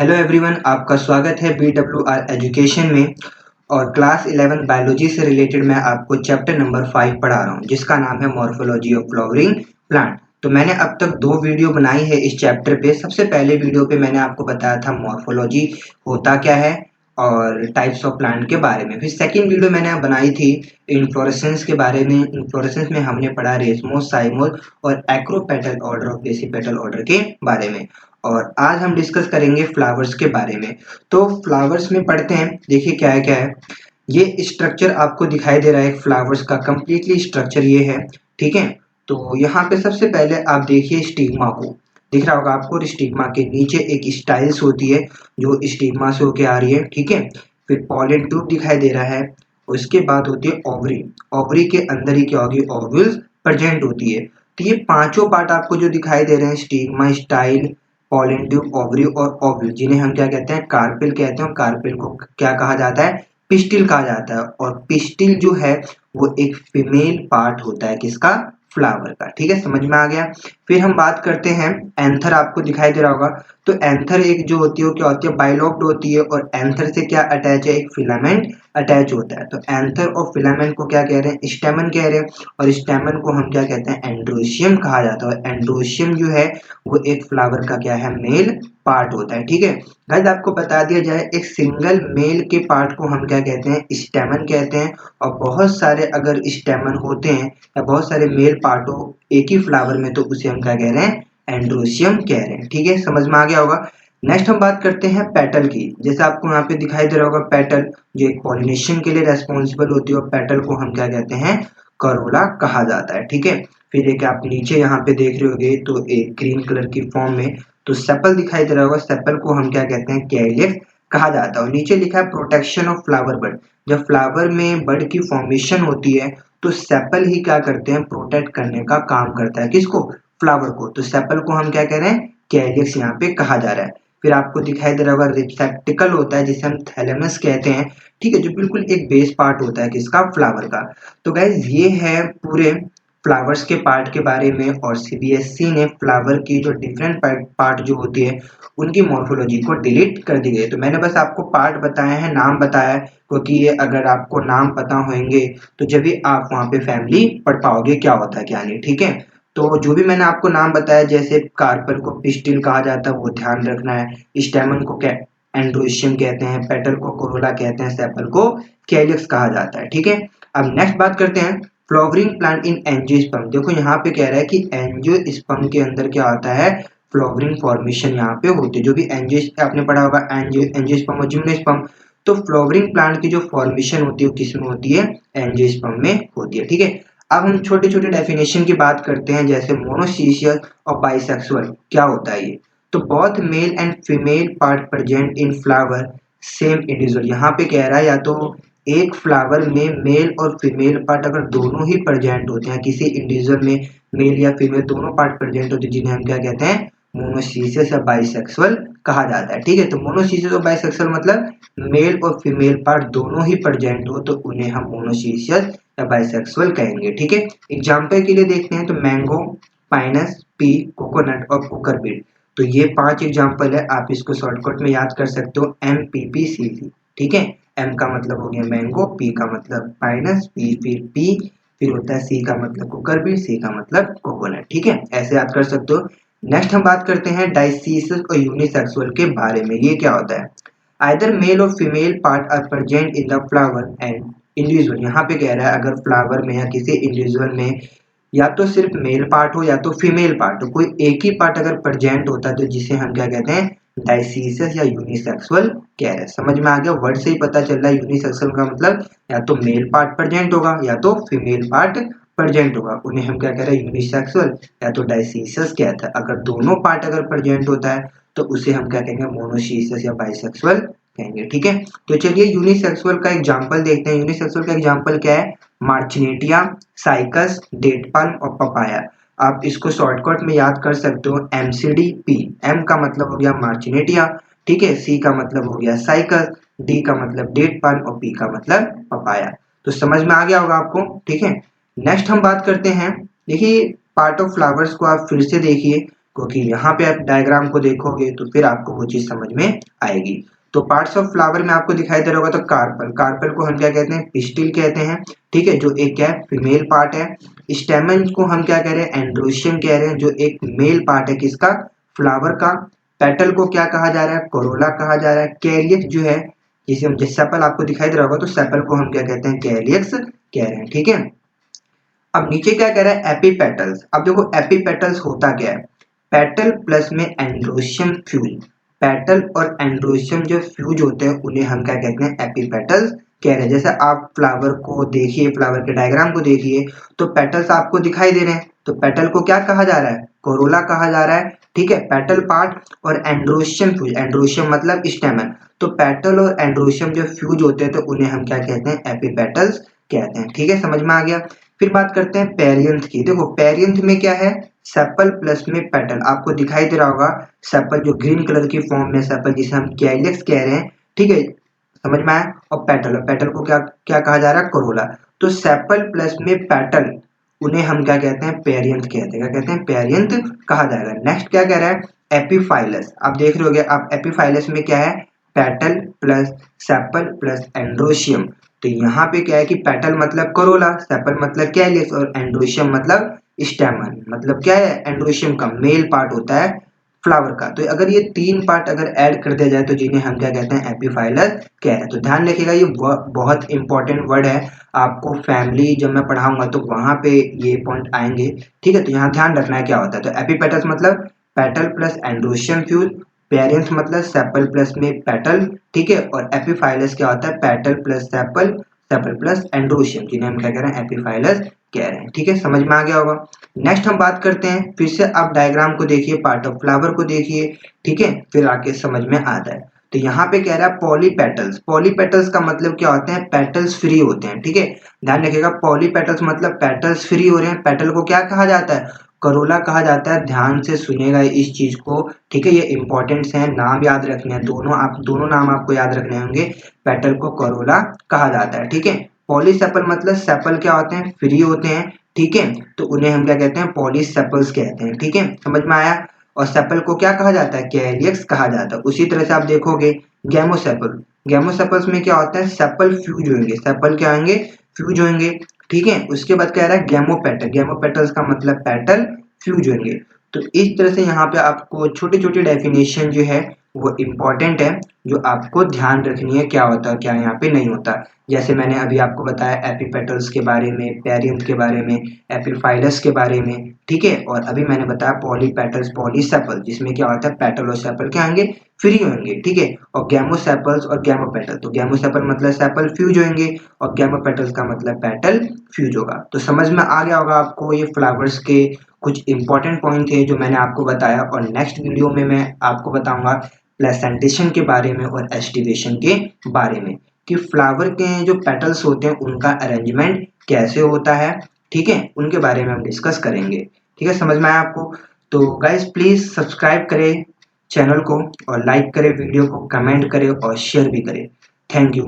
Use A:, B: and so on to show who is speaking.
A: Hello everyone, आपका स्वागत है BWR एजुकेशन में। और क्लास 11 बायोलॉजी से रिलेटेड मैं आपको चैप्टर नंबर 5 पढ़ा रहा हूँ, जिसका नाम है मॉर्फोलॉजी ऑफ फ्लावरिंग प्लांट। तो मैंने अब तक 2 वीडियो बनाई है इस चैप्टर पे। सबसे पहले वीडियो पे मैंने आपको बताया था मॉर्फोलॉजी होता क्या है और टाइप्स ऑफ प्लांट के बारे में। फिर सेकंड वीडियो मैंने बनाई थी इन्फ्लोरेसेंस के बारे में। इन्फ्लोरेसेंस में हमने पढ़ा रेसमोस, साइमोस और एक्रोपेटल ऑर्डर और बेसिपेटल ऑर्डर के बारे में। और आज हम डिस्कस करेंगे फ्लावर्स के बारे में। तो फ्लावर्स में पढ़ते हैं, देखिए क्या है। ये स्ट्रक्चर आपको दिखाई दे रहा है फ्लावर्स का, कंप्लीटली स्ट्रक्चर ये है, ठीक है। तो यहाँ पे सबसे पहले आप देखिए स्टिग्मा को, दिख रहा होगा आपको। और स्टिग्मा के नीचे एक स्टाइल्स होती है जो स्टिग्मा से होके आ रही है, ठीक है। फिर पॉलन ट्यूब दिखाई दे रहा है। उसके बाद होती है ओवरी। ओवरी के अंदर ही क्या होगी, ओव्यूल्स प्रेजेंट होती है। तो ये पांचों पार्ट आपको जो दिखाई दे रहे हैं, stigma, style, pollen tube, ovary और ओव्यूल, जिन्हें हम क्या कहते हैं, कार्पेल कहते हैं। और कार्पेल को क्या कहा जाता है, पिस्टिल कहा जाता है। और पिस्टिल जो है वो एक फीमेल पार्ट होता है, किसका, फ्लावर का, ठीक है। समझ में आ गया। फिर हम बात करते हैं एंथर, आपको दिखाई दे रहा होगा। तो एंथर एक जो होती है वो क्या होती है, बाइलोब्ड होती है। और एंथर से क्या अटैच है, एक फिलामेंट अटैच होता है। तो एंथर और फिलामेंट को क्या कह रहे हैं, स्टेमन कह रहे हैं। और स्टेमन को हम क्या कहते हैं, एंड्रोशियम कहा जाता है। और एंड्रोशियम जो है वो एक फ्लावर का क्या है, मेल पार्ट होता है, ठीक है। गाइस आपको बता दिया जाए, एक सिंगल मेल के पार्ट को हम क्या कहते हैं, स्टेमन कहते हैं। और बहुत सारे अगर स्टेमन होते हैं या बहुत सारे मेल पार्ट हो एक ही फ्लावर में, तो उसे हम क्या कह रहे हैं, एंड्रोशियम कह रहे हैं, ठीक है। समझ में आ गया होगा। नेक्स्ट हम बात करते हैं पेटल की। जैसे आपको यहाँ पे दिखाई दे रहा होगा, पेटल जो एक पॉलिनेशन के लिए रेस्पॉन्सिबल होती है। और पेटल को हम क्या कहते हैं, करोला कहा जाता है, ठीक है। फिर एक आप नीचे यहाँ पे देख रहे होगे तो एक ग्रीन कलर की फॉर्म में तो सेपल दिखाई दे रहा होगा। सेपल को हम क्या कहते हैं, कैलिक्स कहा जाता है। और नीचे लिखा है प्रोटेक्शन ऑफ फ्लावर बड। जब फ्लावर में बड की फॉर्मेशन होती है तो सेपल ही क्या करते हैं, प्रोटेक्ट करने का काम करता है, किसको, फ्लावर को। तो सेपल को हम क्या कह रहे हैं, कैलिक्स यहाँ पे कहा जा रहा है। फिर आपको दिखाई दे रहा होगा रिसेप्टिकल होता है, जिसे हम थैलेमस कहते हैं, ठीक है, जो बिल्कुल एक बेस पार्ट होता है, किसका, फ्लावर का। तो गाइज ये है पूरे फ्लावर्स के पार्ट के बारे में। और सीबीएसई ने फ्लावर की जो डिफरेंट पार्ट जो होती है उनकी मॉर्फोलॉजी को डिलीट कर दी गई। तो मैंने बस आपको पार्ट बताए हैं, नाम बताया है, क्योंकि ये अगर आपको नाम पता होंगे तो जब भी आप वहाँ पे फैमिली पढ़ पाओगे क्या होता है क्या नहीं, ठीक है। तो जो भी मैंने आपको नाम बताया, जैसे कार्पल को पिस्टिल कहा जाता है, वो ध्यान रखना है। स्टेमन को एंड्रोशियम कहते हैं, पेटल को कोरोला कहते हैं, सेपल को कैलिक्स कहा जाता है, ठीक है। अब नेक्स्ट बात करते हैं फ्लावरिंग प्लांट इन एंजियोस्पर्म। देखो यहाँ पे कह रहा है कि एंजियोस्पर्म के अंदर क्या होता है, फ्लावरिंग फॉर्मेशन यहाँ पे होती है। जो भी एंजियो आपने पढ़ा होगा, एंजियोस्पर्म और जिम्नोस्पर्म। तो फ्लावरिंग प्लांट की जो फॉर्मेशन होती है वो किसमें होती है, एंजियोस्पर्म में होती है, ठीक है। अब हम छोटे छोटे डेफिनेशन की बात करते हैं, जैसे मोनोसिशियल और बाइसेक्सुअल क्या होता है ये। तो both male and female part present in flower same individual. यहाँ पे कह रहा है या तो एक फ्लावर में मेल और फीमेल पार्ट अगर दोनों ही प्रेजेंट होते हैं, किसी इंडिविजुअल में मेल या फीमेल दोनों पार्ट प्रेजेंट होते हैं, जिन्हें हम क्या कहते हैं, मोनोसिसिस या बाइसेक्सुअल कहा जाता है, ठीक है। तो मोनोसिसिस और बाइसेक्सुअल मतलब मेल और फीमेल पार्ट दोनों ही प्रेजेंट हो, तो उन्हें हम मोनोसिसिस या बाइसेक्सुअल कहेंगे, ठीक है। एग्जाम्पल के लिए देखते हैं तो मैंगो, पाइनस, पी, कोकोनट और कुकरबीट। तो ये 5 एग्जाम्पल है, आप इसको शॉर्टकट में याद कर सकते हो, MPPCC, ठीक है। एम का मतलब हो गया मैंगो, पी का मतलब पाइनस, फिर होता है सी का मतलब कुकरबीट, सी का मतलब कोकोनट, ठीक है। ऐसे याद कर सकते हो। नेक्स्ट हम बात करते हैं डाइसिस और यूनिसेक्सुअल के बारे में। ये क्या होता है, आइदर मेल और female part are present in the flower and individual. यहाँ पे कह रहा है अगर फ्लावर में या किसी इंडिविजुअल में या तो सिर्फ मेल पार्ट हो या तो फीमेल पार्ट हो, कोई एक ही पार्ट अगर प्रेजेंट होता है तो जिसे हम क्या कहते हैं, डाइसिस या यूनिसेक्सुअल कह रहे हैं। समझ में आ गया, वर्ड से ही पता चल रहा है। यूनिसेक्सुअल का मतलब या तो मेल पार्ट प्रेजेंट होगा या तो फीमेल पार्ट प्रेजेंट होगा, उन्हें हम क्या कह रहे हैं, यूनिसेक्सुअल या तो डाइसिस कहते हैं। अगर दोनों पार्ट अगर प्रेजेंट होता है तो उसे हम क्या कहेंगे, मोनोसिस या बाइसेक्सुअल कहेंगे, ठीक है। तो चलिए यूनिसेक्सुअल का एग्जांपल देखते हैं। यूनिसेक्सुअल का एग्जांपल क्या है, मार्चिनेटिया, साइकस, डेट पाल्म और पपाया। आप इसको शॉर्टकट में याद कर सकते हो, MCDP। एम का मतलब हो गया मार्चिनेटिया, ठीक है, सी का मतलब हो गया साइकस, डी का मतलब डेट पाल्म और पी का मतलब पपाया। तो समझ में आ गया होगा आपको, ठीक है। नेक्स्ट हम बात करते हैं, देखिए पार्ट ऑफ फ्लावर्स को आप फिर से देखिए। क्योंकि यहाँ पे आप डायग्राम को देखोगे तो फिर आपको वो चीज समझ में आएगी। तो पार्ट्स ऑफ फ्लावर में आपको दिखाई दे रहा होगा, तो कार्पल, कार्पल को हम क्या कहते हैं, पिस्टिल कहते हैं, ठीक है, जो एक क्या है, फीमेल पार्ट है। स्टेमन को हम क्या कह रहे हैं, एंड्रोशियम कह रहे हैं, जो एक मेल पार्ट है किसका, फ्लावर का। पेटल को क्या कहा जा रहा है, कोरोला कहा जा रहा है। कैलियक्स जो है, जिसे हम सेपल आपको दिखाई दे रहा होगा, तो सेपल को हम क्या कहते हैं, कैलियक्स कह रहे हैं, ठीक है। अब नीचे क्या कह रहा है, एपीपेटल्स। अब देखो एपीपेटल्स होता क्या है, पेटल प्लस में एंड्रोशियम फ्यूज। पेटल और एंड्रोशियम जो फ्यूज होते हैं उन्हें हम क्या कहते हैं, एपीपेटल्स कह रहे हैं। जैसे आप फ्लावर को देखिए, फ्लावर के डायग्राम को देखिए, तो पेटल्स आपको दिखाई दे रहे हैं, तो पेटल को क्या कहा जा रहा है, कोरोला कहा जा रहा है, ठीक है, पेटल पार्ट। और एंड्रोशियम फ्यूज, एंड्रोशियम मतलब स्टेमन, तो पेटल और एंड्रोशियम जो फ्यूज होते हैं तो उन्हें हम क्या कहते हैं, एपीपेटल्स कहते हैं, ठीक है, समझ में आ गया। फिर बात करते हैं पेरियंथ की। देखो पेरियंथ में क्या है, सेपल प्लस में पेटल, आपको दिखाई दे रहा होगा, सेपल जो ग्रीन कलर की फॉर्म में सेपल, जिसे हम कैलिक्स कह रहे हैं, ठीक है, समझ में आया। और पेटल, पेटल को क्या क्या कहा जा रहा है, कोरोला। तो सेपल प्लस में पेटल, उन्हें हम क्या कहते हैं, पेरियंथ कहते हैं, क्या कहते हैं, पेरियंथ कहा जाएगा। नेक्स्ट क्या कह रहा है, एपीफाइलस। आप देख रहे होगे, आप एपीफाइलस में क्या है, petal plus sepal plus androecium. तो यहाँ पे क्या है कि पेटल मतलब कोरोला, सेपल मतलब कैलिक्स, और एंड्रोशियम मतलब स्टेमन, मतलब क्या है, एंड्रोशियम का मेल पार्ट होता है फ्लावर का। तो अगर ये तीन पार्ट अगर ऐड कर दिया जाए तो जिन्हें हम क्या कहते हैं, एपीफाइलस कह रहे हैं। तो ध्यान रखिएगा, ये बहुत इंपॉर्टेंट वर्ड है, आपको फैमिली जब मैं पढ़ाऊंगा तो वहां पे ये पॉइंट आएंगे, ठीक है। तो यहाँ ध्यान रखना है क्या होता है। तो एपीपेटल्स मतलब petal plus androecium fuse, parents मतलब सेपल प्लस में पेटल, ठीक है, और एपीफाइलस क्या होता है, petal plus sepal, sepal plus androecium, जिन्हें हम क्या कह रहे हैं, एपीफाइलस कह रहे हैं, ठीक है, समझ में आ गया होगा। नेक्स्ट हम बात करते हैं, फिर से आप डायग्राम को देखिए, पार्ट ऑफ फ्लावर को देखिए, ठीक है, फिर आके समझ में आता है। तो यहाँ पे कह रहा है पॉलीपेटल्स। पॉलीपेटल्स का मतलब क्या होते हैं, पेटल्स फ्री होते हैं, ठीक है, ध्यान रखिएगा, पॉलीपेटल्स मतलब पेटल्स फ्री हो रहे हैं। पेटल को क्या कहा जाता है, करोला कहा जाता है। ध्यान से सुनेगा इस चीज को, ठीक है, ये इंपॉर्टेंट है, नाम याद रखने हैं, दोनों नाम आपको याद रखने होंगे। पेटल को करोला कहा जाता है, ठीक है। पॉलीसेपल मतलब सेपल क्या होते हैं, फ्री होते हैं, ठीक है, तो उन्हें हम क्या कहते हैं, पॉलीसेपल्स कहते हैं, ठीक है, समझ में आया। और सेपल को क्या कहा जाता है, कैलियक्स कहा जाता है। उसी तरह से आप देखोगे गैमोसेपल, गैमोसेपल्स में क्या होता है, सेपल फ्यूज होंगे, सेपल क्या होंगे, फ्यूज होंगे, ठीक है। उसके बाद कह रहा है गैमोपेटल, गैमोपेटल्स का मतलब पेटल फ्यूज होंगे। तो इस तरह से यहाँ पे आपको छोटी छोटी डेफिनेशन जो है वो इम्पोर्टेंट है, जो आपको ध्यान रखनी है, क्या होता है क्या यहाँ पे नहीं होता। जैसे मैंने अभी आपको बताया एपीपेटल्स के बारे में, पेरियंथ के बारे में, एपीफाइलस के बारे में, ठीक है, और अभी मैंने बताया पॉलीपेटल्स, पॉलीसेपल, जिसमें क्या होता है, पेटल और सेपल क्या होंगे, फ्री होंगे, ठीक है। और गैमोसेपल्स और गैमोपेटल, तो गैमोसेपल मतलब सेपल फ्यूज होंगे, और गैमोपेटल्स का मतलब पेटल फ्यूज होगा। तो समझ में आ गया होगा आपको, ये फ्लावर्स के कुछ इंपॉर्टेंट पॉइंट थे जो मैंने आपको बताया। और नेक्स्ट वीडियो में मैं आपको बताऊंगा प्लेसेंटेशन के बारे में और एस्टिवेशन के बारे में, कि फ्लावर के जो पेटल्स होते हैं उनका अरेंजमेंट कैसे होता है, ठीक है, उनके बारे में हम डिस्कस करेंगे, ठीक है, समझ में आया आपको। तो गाइस प्लीज सब्सक्राइब करें चैनल को, और लाइक करें वीडियो को, कमेंट करें और शेयर भी करें। Thank you.